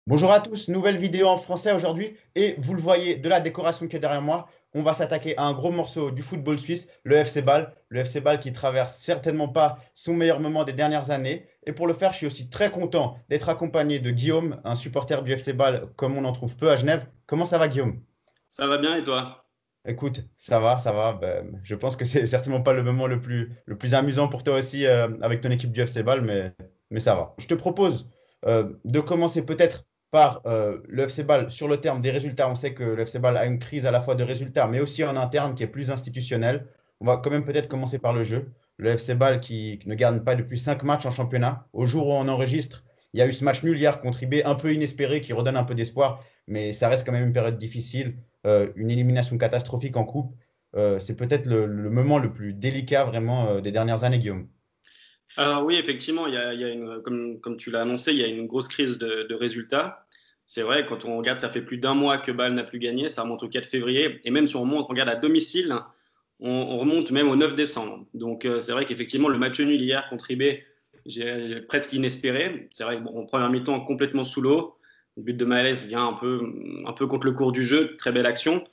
Bonjour à tous, nouvelle vidéo en français aujourd'hui et vous le voyez de la décoration qui est derrière moi, on va s'attaquer à un gros morceau du football suisse, le FC Bâle. Le FC Bâle qui traverse certainement pas son meilleur moment des dernières années. Et pour le faire, je suis aussi très content d'être accompagné de Guillaume, un supporter du FC Bâle comme on en trouve peu à Genève. Comment ça va Guillaume? Ça va bien et toi? Écoute, ça va, ça va. Ben, je pense que c'est certainement pas le moment le plus amusant pour toi aussi avec ton équipe du FC Bâle, mais ça va. Je te propose de commencer peut-être par le FC Bâle sur le terme des résultats. On sait que le FC Bâle a une crise à la fois de résultats, mais aussi en interne qui est plus institutionnelle. On va quand même peut-être commencer par le jeu. Le FC Bâle qui ne gagne pas depuis 5 matchs en championnat. Au jour où on enregistre, il y a eu ce match nul hier contre IB, un peu inespéré, qui redonne un peu d'espoir, mais ça reste quand même une période difficile, une élimination catastrophique en coupe. C'est peut-être le moment le plus délicat vraiment des dernières années, Guillaume. Alors oui, effectivement, il y a comme tu l'as annoncé, il y a une grosse crise de résultats. C'est vrai, quand on regarde, ça fait plus d'un mois que Bâle n'a plus gagné, ça remonte au 4 février, et même si on regarde à domicile, on remonte même au 9 décembre. Donc c'est vrai qu'effectivement, le match nul hier contre IB, j'ai presque inespéré. C'est vrai que bon, en première mi-temps, complètement sous l'eau. Le but de Mahrez vient un peu contre le cours du jeu, très belle action.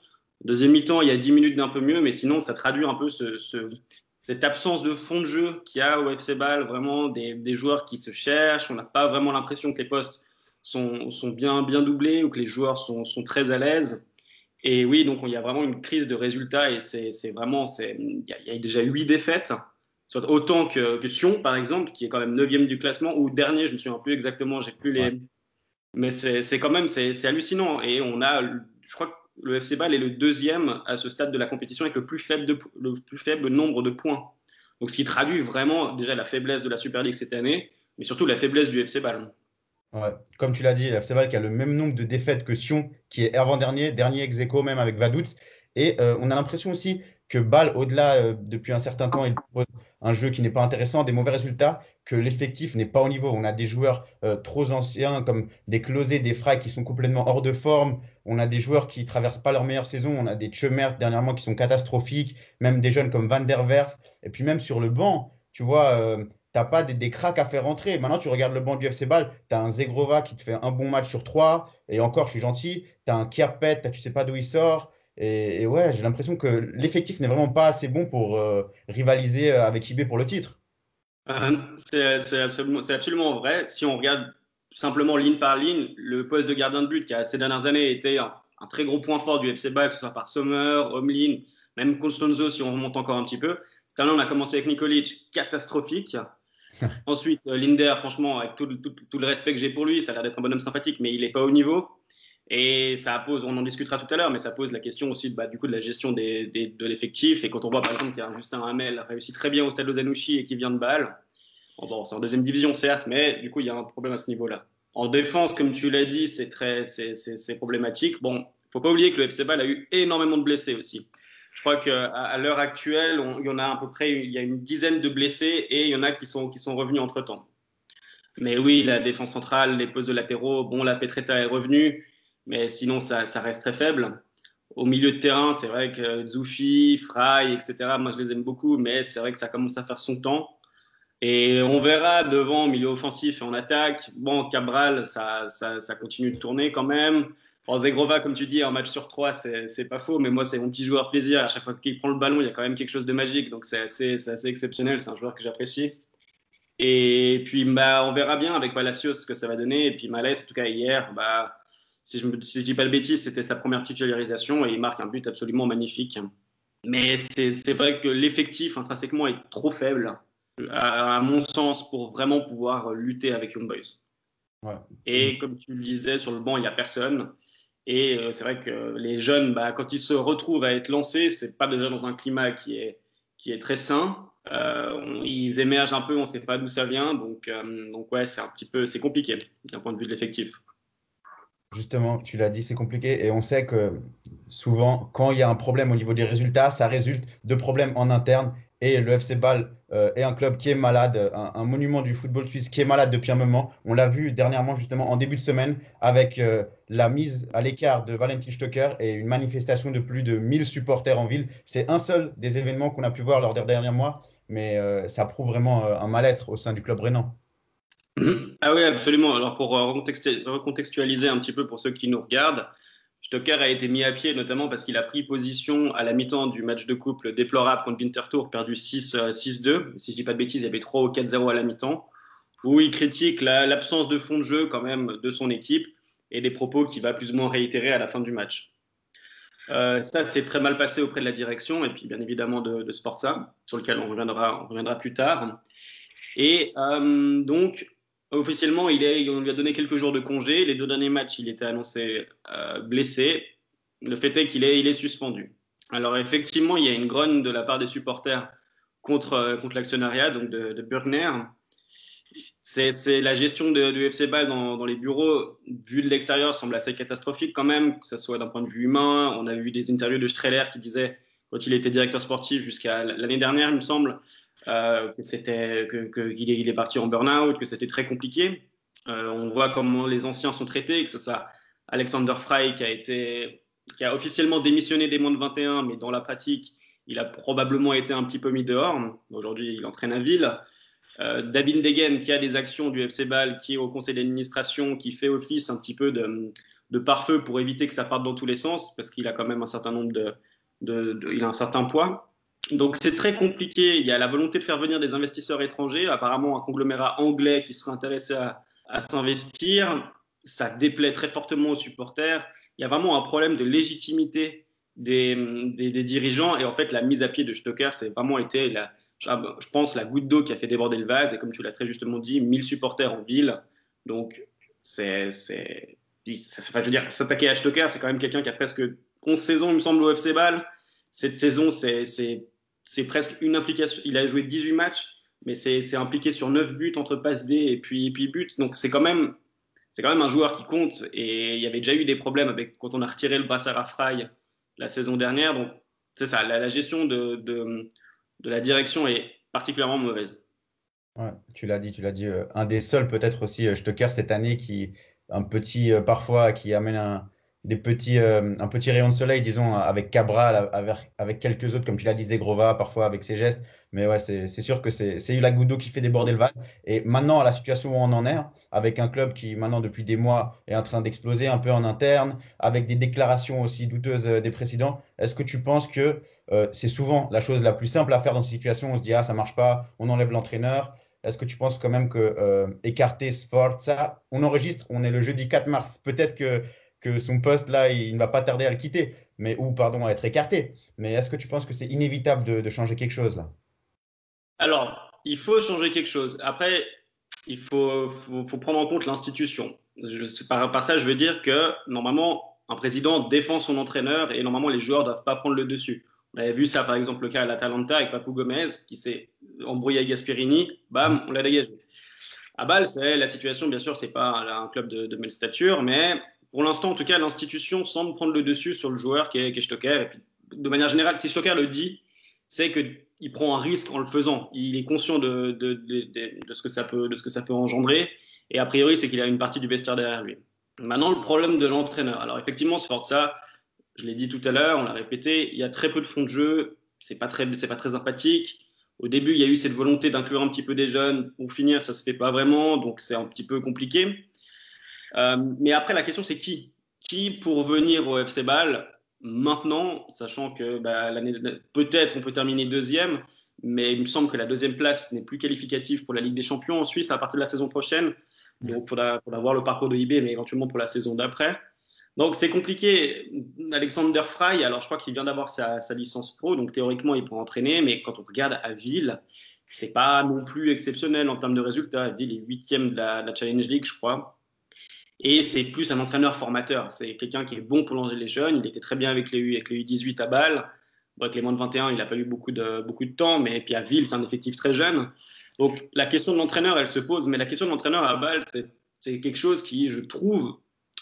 Deuxième mi-temps, il y a 10 minutes d'un peu mieux, mais sinon, ça traduit un peu cette absence de fond de jeu qu'il y a au FC Bâle, vraiment des joueurs qui se cherchent. On n'a pas vraiment l'impression que les postes sont bien doublés ou que les joueurs sont très à l'aise. Et oui, donc il y a vraiment une crise de résultats et c'est vraiment, il y a déjà 8 défaites, soit autant que Sion, par exemple, qui est quand même neuvième du classement, ou dernier, je me souviens plus exactement, j'ai plus Ouais. les. Mais c'est quand même, c'est hallucinant. Et je crois que le FC Bâle est le deuxième à ce stade de la compétition avec le plus faible nombre de points. Donc ce qui traduit vraiment déjà la faiblesse de la Super League cette année, mais surtout la faiblesse du FC Bâle. Ouais. Comme tu l'as dit, le FC Bâle qui a le même nombre de défaites que Sion, qui est avant-dernier, dernier ex aequo même avec Vaduz. Et on a l'impression aussi que Bâle, au-delà, depuis un certain temps, il propose un jeu qui n'est pas intéressant, des mauvais résultats, que l'effectif n'est pas au niveau. On a des joueurs trop anciens comme des Klose, des Frey qui sont complètement hors de forme. On a des joueurs qui traversent pas leur meilleure saison. On a des Tchemert dernièrement qui sont catastrophiques, même des jeunes comme Van der Werf. Et puis même sur le banc, tu vois. T'as pas des cracks à faire rentrer. Maintenant, tu regardes le banc du FC Bâle, tu as un Zegrova qui te fait un bon match sur trois, et encore, je suis gentil. Tu as un Kierpet, tu sais pas d'où il sort. Et ouais, j'ai l'impression que l'effectif n'est vraiment pas assez bon pour rivaliser avec IB pour le titre. C'est absolument vrai. Si on regarde simplement ligne par ligne, le poste de gardien de but qui a ces dernières années été un très gros point fort du FC Bâle, que ce soit par Sommer, Omlin, même Constanzo si on remonte encore un petit peu. Cette année, on a commencé avec Nikolic, catastrophique. Ensuite, Linder, franchement, avec tout le respect que j'ai pour lui, ça a l'air d'être un bonhomme sympathique, mais il n'est pas au niveau. Et ça pose, on en discutera tout à l'heure, mais ça pose la question aussi du coup, de la gestion de l'effectif. Et quand on voit par exemple qu'un Justin Hamel réussit très bien au Stade Lozanouchi et qui vient de Bâle, bon, c'est en deuxième division certes, mais du coup il y a un problème à ce niveau-là. En défense, comme tu l'as dit, c'est problématique. Bon, faut pas oublier que le FC Bâle a eu énormément de blessés aussi. Je crois qu'à l'heure actuelle, il y en a à peu près, il y a une dizaine de blessés et il y en a qui sont revenus entre-temps. Mais oui, la défense centrale, les postes de latéraux, bon, la Petretta est revenue, mais sinon, ça reste très faible. Au milieu de terrain, c'est vrai que Zoufi, Fry, etc., moi, je les aime beaucoup, mais c'est vrai que ça commence à faire son temps. Et on verra devant, au milieu offensif et en attaque. Bon, Cabral, ça continue de tourner quand même. Bon, Zegrova, comme tu dis, un match sur trois, c'est pas faux, mais moi, c'est mon petit joueur plaisir. À chaque fois qu'il prend le ballon, il y a quand même quelque chose de magique, donc c'est assez exceptionnel. C'est un joueur que j'apprécie. Et puis, bah, on verra bien avec Palacios ce que ça va donner. Et puis, Malaise, en tout cas, hier, bah, si je dis pas de bêtises, c'était sa première titularisation et il marque un but absolument magnifique. Mais c'est vrai que l'effectif intrinsèquement est trop faible, à mon sens, pour vraiment pouvoir lutter avec Young Boys. Ouais. Et comme tu le disais, sur le banc, il n'y a personne. Et c'est vrai que les jeunes, bah, quand ils se retrouvent à être lancés, c'est pas déjà dans un climat qui est très sain. Ils émergent un peu, on ne sait pas d'où ça vient. Donc ouais, c'est un petit peu, c'est compliqué d'un point de vue de l'effectif. Justement, tu l'as dit, c'est compliqué et on sait que souvent, quand il y a un problème au niveau des résultats, ça résulte de problèmes en interne. Et le FC Bâle est un club qui est malade, un monument du football suisse qui est malade depuis un moment. On l'a vu dernièrement, justement, en début de semaine, avec la mise à l'écart de Valentin Stocker et une manifestation de plus de 1000 supporters en ville. C'est un seul des événements qu'on a pu voir lors des derniers mois, mais ça prouve vraiment un mal-être au sein du club rhénan. Ah oui, absolument. Alors pour recontextualiser un petit peu pour ceux qui nous regardent, Stoker a été mis à pied notamment parce qu'il a pris position à la mi-temps du match de couple déplorable contre Winterthur, perdu 6-2. Si je dis pas de bêtises, il y avait 3 ou 4-0 à la mi-temps, où il critique l'absence de fond de jeu quand même de son équipe et des propos qu'il va plus ou moins réitérer à la fin du match. Ça, c'est très mal passé auprès de la direction et puis bien évidemment de Sporza, sur lequel on reviendra plus tard. Et donc, officiellement, on lui a donné quelques jours de congé. Les 2 derniers matchs, il était annoncé blessé. Le fait est qu'il est suspendu. Alors, effectivement, il y a une grogne de la part des supporters contre l'actionnariat, donc de Burgner. C'est la gestion du FC Bâle dans les bureaux, vu de l'extérieur, semble assez catastrophique quand même, que ce soit d'un point de vue humain. On a vu des interviews de Streller qui disait, quand il était directeur sportif jusqu'à l'année dernière, il me semble, qu'il est parti en burn-out, que c'était très compliqué. On voit comment les anciens sont traités, que ce soit Alexander Frey qui a officiellement démissionné des moins de 21, mais dans la pratique, il a probablement été un petit peu mis dehors. Aujourd'hui, il entraîne à Ville. David Degen, qui a des actions du FC Bâle, qui est au conseil d'administration, qui fait office un petit peu de pare-feu pour éviter que ça parte dans tous les sens, parce qu'il a quand même un certain nombre il a un certain poids. Donc c'est très compliqué. Il y a la volonté de faire venir des investisseurs étrangers, apparemment un conglomérat anglais qui serait intéressé à s'investir. Ça déplaît très fortement aux supporters. Il y a vraiment un problème de légitimité des dirigeants. Et en fait, la mise à pied de Stoker, c'est vraiment été, je pense, la goutte d'eau qui a fait déborder le vase. Et comme tu l'as très justement dit, 1000 supporters en ville. Donc enfin, je veux dire, s'attaquer à Stoker, c'est quand même quelqu'un qui a presque 11 saisons, il me semble, au FC Bâle. Cette saison, c'est presque une implication. Il a joué 18 matchs, mais c'est impliqué sur 9 buts entre passes D et puis buts. Donc c'est quand même un joueur qui compte. Et il y avait déjà eu des problèmes quand on a retiré le brassard à Fry la saison dernière. Donc c'est ça, la gestion de la direction est particulièrement mauvaise. Ouais, tu l'as dit. Un des seuls peut-être aussi, Stoker cette année qui un petit parfois qui amène un petit rayon de soleil, disons, avec Cabral, avec quelques autres, comme tu l'as dit, Zegrova, parfois avec ses gestes. Mais ouais, c'est sûr que c'est la goutte d'eau qui fait déborder le vase. Et maintenant, à la situation où on en est, hein, avec un club qui maintenant depuis des mois est en train d'exploser un peu en interne, avec des déclarations aussi douteuses des présidents, est-ce que tu penses que c'est souvent la chose la plus simple à faire dans ces situations? On se dit, ah, ça marche pas, on enlève l'entraîneur. Est-ce que tu penses quand même que écarter Sforza, on enregistre, on est le jeudi 4 mars, peut-être que son poste là, il ne va pas tarder à le quitter, ou pardon, à être écarté. Mais est-ce que tu penses que c'est inévitable de changer quelque chose là? Alors, il faut changer quelque chose. Après, il faut prendre en compte l'institution. Par ça, je veux dire que normalement, un président défend son entraîneur et normalement, les joueurs ne doivent pas prendre le dessus. On avait vu ça, par exemple, le cas à l'Atalanta avec Papou Gomez qui s'est embrouillé avec Gasperini. Bam, on l'a dégagé. À Bâle, c'est la situation, bien sûr, c'est pas un club de même stature, mais pour l'instant, en tout cas, l'institution semble prendre le dessus sur le joueur qui est Stocker. Et puis, de manière générale, si Stocker le dit, c'est qu'il prend un risque en le faisant. Il est conscient de ce que ça peut engendrer. Et a priori, c'est qu'il a une partie du vestiaire derrière lui. Maintenant, le problème de l'entraîneur. Alors, effectivement, Sforza, je l'ai dit tout à l'heure, on l'a répété, il y a très peu de fond de jeu. C'est pas très sympathique. Au début, il y a eu cette volonté d'inclure un petit peu des jeunes. Pour finir, ça se fait pas vraiment, donc c'est un petit peu compliqué. Mais après, la question, c'est qui? Qui pour venir au FC Bâle maintenant, sachant que peut-être on peut terminer deuxième, mais il me semble que la deuxième place n'est plus qualificative pour la Ligue des Champions en Suisse à partir de la saison prochaine. Donc, il faudra voir le parcours de IB, mais éventuellement pour la saison d'après. Donc, c'est compliqué. Alexander Frey, alors je crois qu'il vient d'avoir sa licence pro, donc théoriquement, il peut entraîner, mais quand on regarde à Ville, c'est pas non plus exceptionnel en termes de résultats. Ville est huitième de la Challenge League, je crois. Et c'est plus un entraîneur formateur. C'est quelqu'un qui est bon pour lancer les jeunes. Il était très bien avec les U18 à Bâle. Bon, avec les moins de 21, il n'a pas eu beaucoup de temps. Mais puis à Ville, c'est un effectif très jeune. Donc la question de l'entraîneur, elle se pose. Mais la question de l'entraîneur à Bâle, c'est quelque chose qui, je trouve,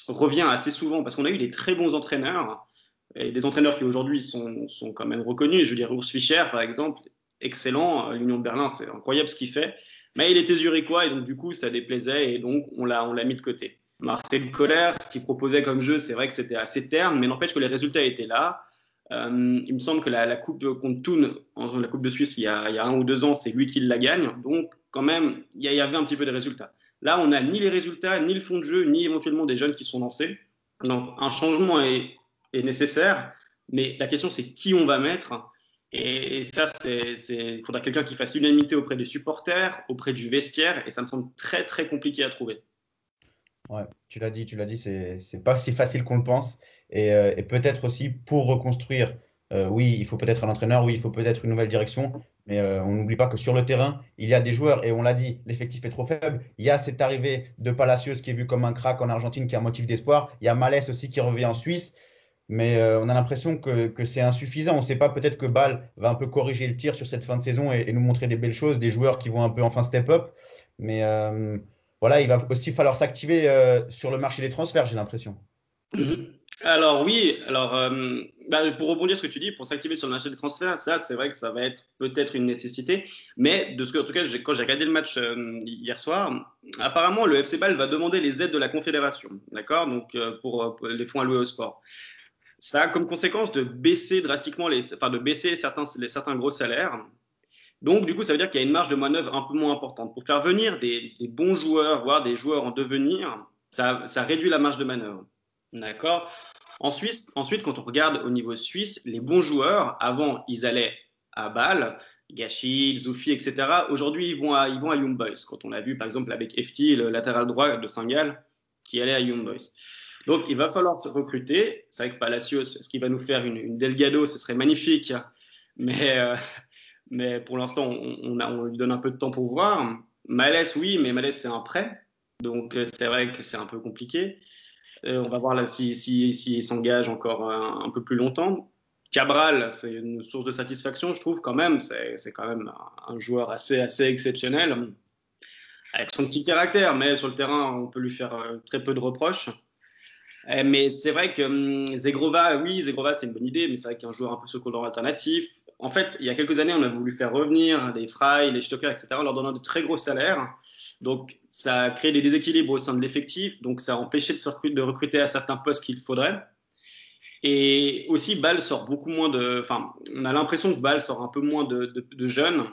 revient assez souvent. Parce qu'on a eu des très bons entraîneurs. Et des entraîneurs qui aujourd'hui sont quand même reconnus. Je veux dire, Urs Fischer, par exemple, excellent. L'Union de Berlin, c'est incroyable ce qu'il fait. Mais il était zurichois et donc du coup, ça déplaisait. Et donc, on l'a mis de côté. Marcel Kohler, ce qu'il proposait comme jeu, c'est vrai que c'était assez terne, mais n'empêche que les résultats étaient là. Il me semble que la coupe contre Thun, la coupe de Suisse, il y a 1 ou 2 ans, c'est lui qui la gagne. Donc, quand même, il y avait un petit peu de résultats. Là, on n'a ni les résultats, ni le fond de jeu, ni éventuellement des jeunes qui sont lancés. Donc, un changement est nécessaire, mais la question, c'est qui on va mettre. Et ça, il faudra quelqu'un qui fasse l'unanimité auprès des supporters, auprès du vestiaire, et ça me semble très, très compliqué à trouver. Ouais, tu l'as dit, c'est pas si facile qu'on le pense. Et peut-être aussi pour reconstruire, oui, il faut peut-être un entraîneur, oui, il faut peut-être une nouvelle direction, mais on n'oublie pas que sur le terrain, il y a des joueurs, et on l'a dit, l'effectif est trop faible. Il y a cette arrivée de Palacios qui est vu comme un crack en Argentine, qui est un motif d'espoir. Il y a Malès aussi qui revient en Suisse, mais on a l'impression que c'est insuffisant. On ne sait pas, peut-être que Bâle va un peu corriger le tir sur cette fin de saison et nous montrer des belles choses, des joueurs qui vont un peu enfin step up. Mais voilà, il va aussi falloir s'activer sur le marché des transferts, j'ai l'impression. Alors oui, pour rebondir sur ce que tu dis, pour s'activer sur le marché des transferts, ça c'est vrai que ça va être peut-être une nécessité, mais de ce que, en tout cas, quand j'ai regardé le match hier soir, apparemment le FC Bâle va demander les aides de la Confédération, d'accord? Donc pour les fonds alloués au sport. Ça a comme conséquence de baisser drastiquement de baisser certains gros salaires. Donc du coup, ça veut dire qu'il y a une marge de manœuvre un peu moins importante. Pour faire venir des bons joueurs, voire des joueurs en devenir, ça réduit la marge de manœuvre. D'accord? Ensuite, quand on regarde au niveau suisse, les bons joueurs, avant, ils allaient à Bâle, Gachil, Zoufi, etc. Aujourd'hui, ils vont à Young Boys. Quand on l'a vu, par exemple, avec Efti, le latéral droit de Saint-Gall, qui allait à Young Boys. Donc, il va falloir se recruter. C'est vrai que Palacios, ce qui va nous faire une Delgado, ce serait magnifique. Mais, euh, mais pour l'instant, on lui donne un peu de temps pour voir. Malès, oui, mais Malès, c'est un prêt. Donc, c'est vrai que c'est un peu compliqué. On va voir là s'il s'engage encore un peu plus longtemps. Cabral, c'est une source de satisfaction, je trouve, quand même. C'est quand même un joueur assez exceptionnel, avec son petit caractère, mais sur le terrain, on peut lui faire très peu de reproches. Mais c'est vrai que Zegrova, oui, Zegrova, c'est une bonne idée, mais c'est vrai qu'un joueur un peu secondaire alternatif. En fait, il y a quelques années, on a voulu faire revenir des Frey, les Stocker, etc., en leur donnant de très gros salaires. Donc, ça a créé des déséquilibres au sein de l'effectif. Donc, ça a empêché de recruter à certains postes qu'il faudrait. Et aussi, Bâle sort beaucoup moins de. Enfin, on a l'impression que Bâle sort un peu moins de jeunes.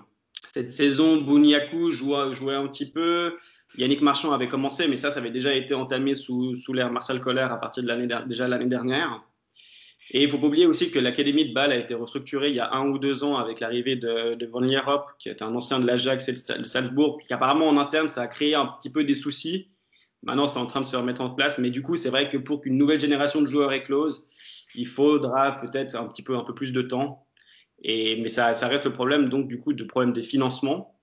Cette saison, Bouniakou jouait un petit peu. Yannick Marchand avait commencé, mais ça avait déjà été entamé sous l'ère Marcel Koller à partir de l'année dernière. Et il ne faut pas oublier aussi que l'académie de Bâle a été restructurée il y a 1 ou 2 ans avec l'arrivée de Van Lierop, qui est un ancien de l'Ajax et de Salzbourg, qui apparemment en interne, ça a créé un petit peu des soucis. Maintenant, c'est en train de se remettre en place, mais du coup, c'est vrai que pour qu'une nouvelle génération de joueurs éclose, il faudra peut-être un peu plus de temps. Mais ça reste le problème, donc, du coup, de problème des financements.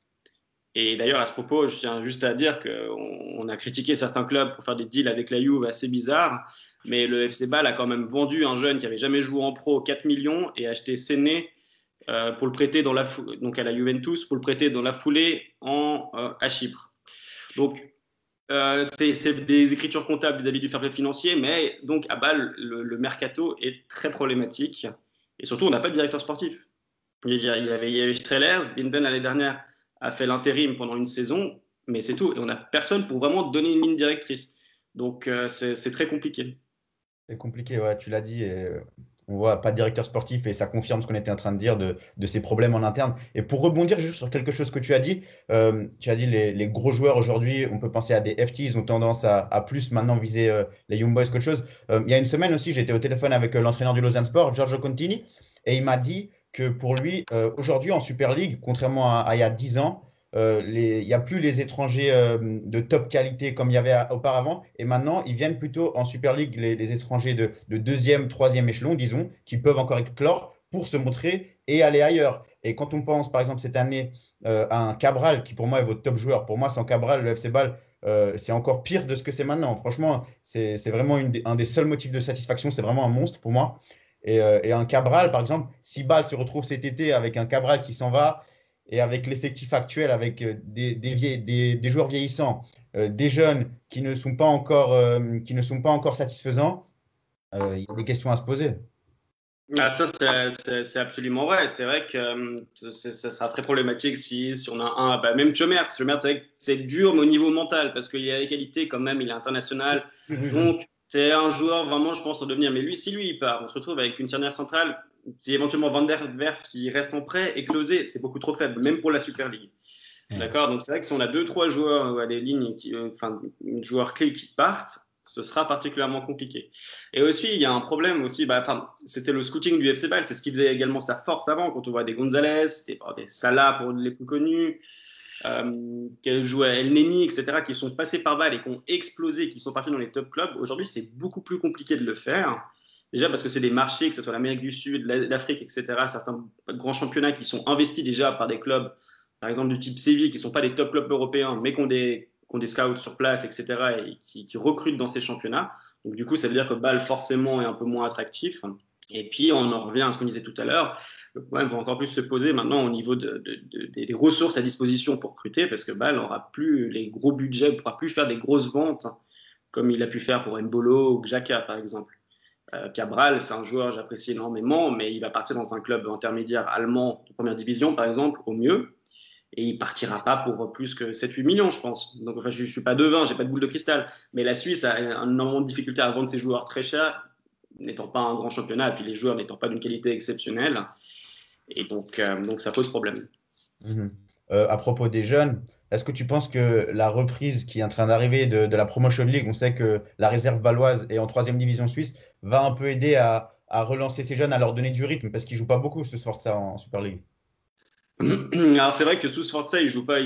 Et d'ailleurs, à ce propos, je tiens juste à dire qu'on a critiqué certains clubs pour faire des deals avec la Juve assez bizarres, mais le FC Bâle a quand même vendu un jeune qui avait jamais joué en pro 4 millions et acheté Séné pour le prêter donc à la Juventus, pour le prêter dans la foulée à Chypre. Donc, c'est des écritures comptables vis-à-vis du fair play financier, mais donc à Bâle, le mercato est très problématique. Et surtout, on n'a pas de directeur sportif. Il y avait Strelers, Binden l'année dernière a fait l'intérim pendant une saison, mais c'est tout. Et on n'a personne pour vraiment donner une ligne directrice. Donc, c'est très compliqué. C'est compliqué, ouais, tu l'as dit. On voit pas de directeur sportif et ça confirme ce qu'on était en train de dire de ces problèmes en interne. Et pour rebondir juste sur quelque chose que tu as dit les gros joueurs aujourd'hui, on peut penser à des FT, ils ont tendance à plus maintenant viser les Young Boys qu'autre chose. Il y a une semaine aussi, j'étais au téléphone avec l'entraîneur du Lausanne Sport, Giorgio Contini, et il m'a dit que pour lui, aujourd'hui en Super League, contrairement à il y a 10 ans, il n'y a plus les étrangers de top qualité comme il y avait auparavant. Et maintenant, ils viennent plutôt en Super League, les étrangers de deuxième, troisième échelon, disons, qui peuvent encore éclore pour se montrer et aller ailleurs. Et quand on pense, par exemple, cette année à un Cabral, qui pour moi est votre top joueur, pour moi, sans Cabral, le FC Bâle, c'est encore pire de ce que c'est maintenant. Franchement, c'est vraiment un des seuls motifs de satisfaction. C'est vraiment un monstre pour moi. Et un Cabral, par exemple, si Bâle se retrouve cet été avec un Cabral qui s'en va, et avec l'effectif actuel, avec des joueurs vieillissants, des jeunes qui ne sont pas encore satisfaisants, il y a des questions à se poser. Ah, ça, c'est absolument vrai. C'est vrai que ça sera très problématique si on a même Chomert. Chomert, c'est vrai que c'est dur, mais au niveau mental, parce qu'il a les qualités quand même, il est international. Donc, c'est un joueur vraiment, je pense, en devenir. Mais si lui, il part, on se retrouve avec une charnière centrale. Si éventuellement Van der Werf, s'il reste en prêt, éclosé, c'est beaucoup trop faible, même pour la Super League. Ouais. D'accord? Donc c'est vrai que si on a deux, trois joueurs à des lignes, enfin, joueurs clés qui partent, ce sera particulièrement compliqué. Et aussi, il y a un problème aussi, enfin, c'était le scouting du FC Bâle, c'est ce qui faisait également sa force avant, quand on voit des Gonzalez, des Salah pour les plus connus, qui jouaient à El Neni, etc., qui sont passés par Bâle et qui ont explosé, qui sont partis dans les top clubs. Aujourd'hui, c'est beaucoup plus compliqué de le faire. Déjà parce que c'est des marchés, que ce soit l'Amérique du Sud, l'Afrique, etc., certains grands championnats qui sont investis déjà par des clubs, par exemple du type Séville, qui ne sont pas des top clubs européens, mais qui ont des scouts sur place, etc., et qui recrutent dans ces championnats. Donc du coup, ça veut dire que Bâle, forcément, est un peu moins attractif. Et puis, on en revient à ce qu'on disait tout à l'heure. Le problème va encore plus se poser maintenant au niveau des ressources à disposition pour recruter, parce que Bâle n'aura plus les gros budgets, ne pourra plus faire des grosses ventes comme il a pu faire pour Mbolo ou Xhaka, par exemple. Cabral, c'est un joueur que j'apprécie énormément, mais il va partir dans un club intermédiaire allemand de première division, par exemple, au mieux, et il partira pas pour plus que 7-8 millions, je pense. Donc, enfin, je suis pas devin, j'ai pas de boule de cristal, mais la Suisse a énormément de difficulté à vendre ses joueurs très chers, n'étant pas un grand championnat, et puis les joueurs n'étant pas d'une qualité exceptionnelle, et donc ça pose problème. Mhm. À propos des jeunes, est-ce que tu penses que la reprise qui est en train d'arriver de la Promotion League, on sait que la réserve baloise est en troisième division suisse, va un peu aider à relancer ces jeunes, à leur donner du rythme, parce qu'ils jouent pas beaucoup ce Sforza en Super League. Alors c'est vrai que sous Sforza, il joue pas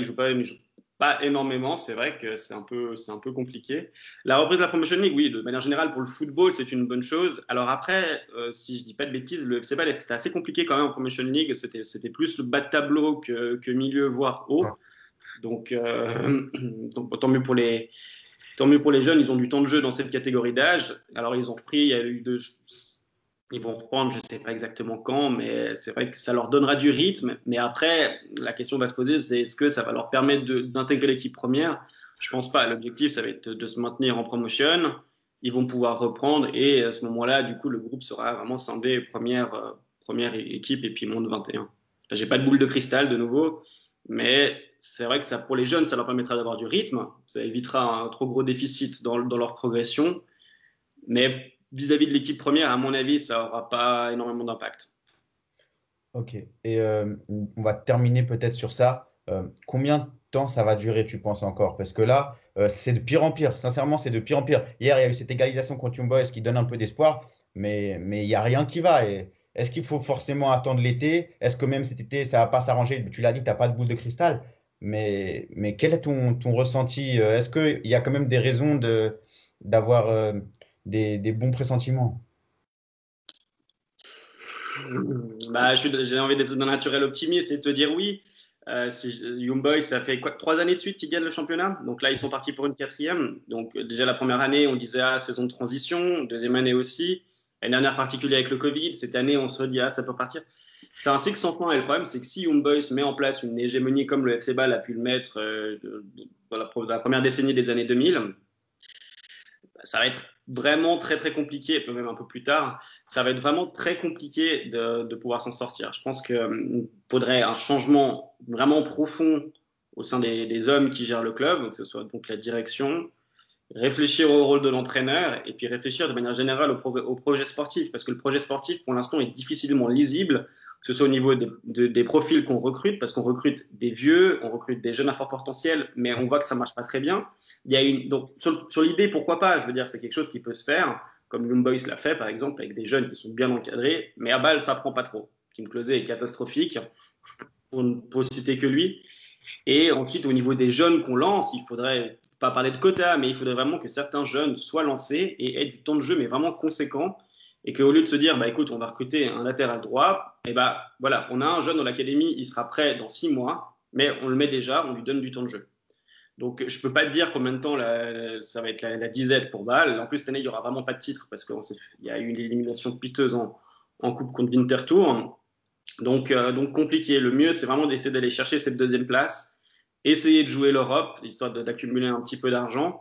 énormément. C'est vrai que c'est un peu compliqué. La reprise de la Promotion League, oui, de manière générale pour le football, c'est une bonne chose. Alors après, si je dis pas de bêtises, le FC Bâle, c'était assez compliqué quand même en Promotion League. C'était plus le bas de tableau que milieu voire Ouais. haut. Donc, donc tant mieux pour les jeunes. Ils ont du temps de jeu dans cette catégorie d'âge. Alors ils ont repris, il y a eu ils vont reprendre, je ne sais pas exactement quand, mais c'est vrai que ça leur donnera du rythme. Mais après, la question va se poser, c'est est-ce que ça va leur permettre d'intégrer l'équipe première? Je pense pas. L'objectif, ça va être de se maintenir en promotion. Ils vont pouvoir reprendre et à ce moment-là, du coup, le groupe sera vraiment scindé première équipe et puis monde 21. J'ai pas de boule de cristal de nouveau, mais c'est vrai que ça, pour les jeunes, ça leur permettra d'avoir du rythme. Ça évitera un trop gros déficit dans leur progression. Mais vis-à-vis de l'équipe première, à mon avis, ça n'aura pas énormément d'impact. Ok. Et on va terminer peut-être sur ça. Combien de temps ça va durer, tu penses encore? Parce que là, c'est de pire en pire. Sincèrement, c'est de pire en pire. Hier, il y a eu cette égalisation contre Young Boys qui donne un peu d'espoir, mais il n'y a rien qui va. Et est-ce qu'il faut forcément attendre l'été? Est-ce que même cet été, ça va pas s'arranger? Tu l'as dit, tu n'as pas de boule de cristal. Mais quel est ton ressenti? Est-ce qu'il y a quand même des raisons d'avoir des bons pressentiments? J'ai envie d'être d'un naturel optimiste et de te dire oui. Young Boys, ça fait quoi, 3 années de suite qu'ils gagnent le championnat. Donc là, ils sont partis pour une quatrième. Donc déjà la première année, on disait saison de transition. Deuxième année aussi. L'année dernière, particulier avec le Covid. Cette année, on se dit ça peut partir. C'est un cycle sans fin. Et le problème, c'est que si Young Boys met en place une hégémonie comme le FC Bâle a pu le mettre dans la première décennie des années 2000, ça va être vraiment très très compliqué, et peut même un peu plus tard, ça va être vraiment très compliqué de pouvoir s'en sortir. Je pense qu'il faudrait un changement vraiment profond au sein des hommes qui gèrent le club, que ce soit donc la direction, réfléchir au rôle de l'entraîneur et puis réfléchir de manière générale au projet sportif, parce que le projet sportif pour l'instant est difficilement lisible, que ce soit au niveau des profils qu'on recrute, parce qu'on recrute des vieux, on recrute des jeunes à fort potentiel, mais on voit que ça marche pas très bien. Donc sur l'idée, pourquoi pas? Je veux dire, c'est quelque chose qui peut se faire, comme Young Boys l'a fait par exemple, avec des jeunes qui sont bien encadrés, mais à Bâle, ça prend pas trop. Kim Klose est catastrophique, pour citer que lui. Et ensuite, au niveau des jeunes qu'on lance, il faudrait pas parler de quotas, mais il faudrait vraiment que certains jeunes soient lancés et aient du temps de jeu, mais vraiment conséquent. Et qu'au lieu de se dire, bah écoute, on va recruter un latéral droit, et bah voilà, on a un jeune dans l'académie, il sera prêt dans 6 mois, mais on le met déjà, on lui donne du temps de jeu. Donc je peux pas te dire combien de temps ça va être la disette pour Bâle. En plus, cette année, il y aura vraiment pas de titre parce qu'il y a eu une élimination piteuse en coupe contre Winterthur. Donc compliqué. Le mieux, c'est vraiment d'essayer d'aller chercher cette deuxième place, essayer de jouer l'Europe, histoire d'accumuler un petit peu d'argent.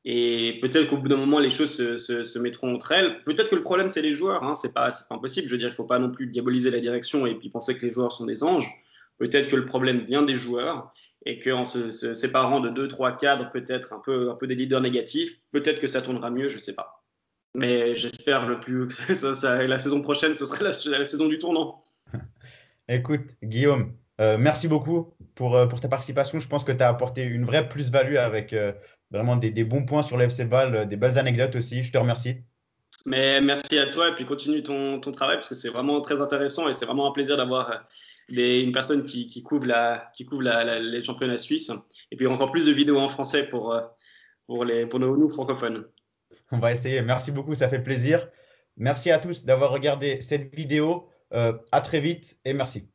Et peut-être qu'au bout d'un moment, les choses se mettront entre elles. Peut-être que le problème, c'est les joueurs. Hein. C'est pas impossible. Je veux dire, il ne faut pas non plus diaboliser la direction et puis penser que les joueurs sont des anges. Peut-être que le problème vient des joueurs et qu'en se séparant de 2, 3 cadres, peut-être un peu des leaders négatifs, peut-être que ça tournera mieux, je ne sais pas. Mais j'espère le plus que la saison prochaine, ce sera la saison du tournant. Écoute, Guillaume, Merci beaucoup pour ta participation. Je pense que tu as apporté une vraie plus-value avec vraiment des bons points sur le FC Bâle, des belles anecdotes aussi. Je te remercie. Mais merci à toi et puis continue ton travail parce que c'est vraiment très intéressant et c'est vraiment un plaisir d'avoir une personne qui couvre, les championnats suisses. Et puis encore plus de vidéos en français pour nous francophones. On va essayer. Merci beaucoup, ça fait plaisir. Merci à tous d'avoir regardé cette vidéo. À très vite et merci.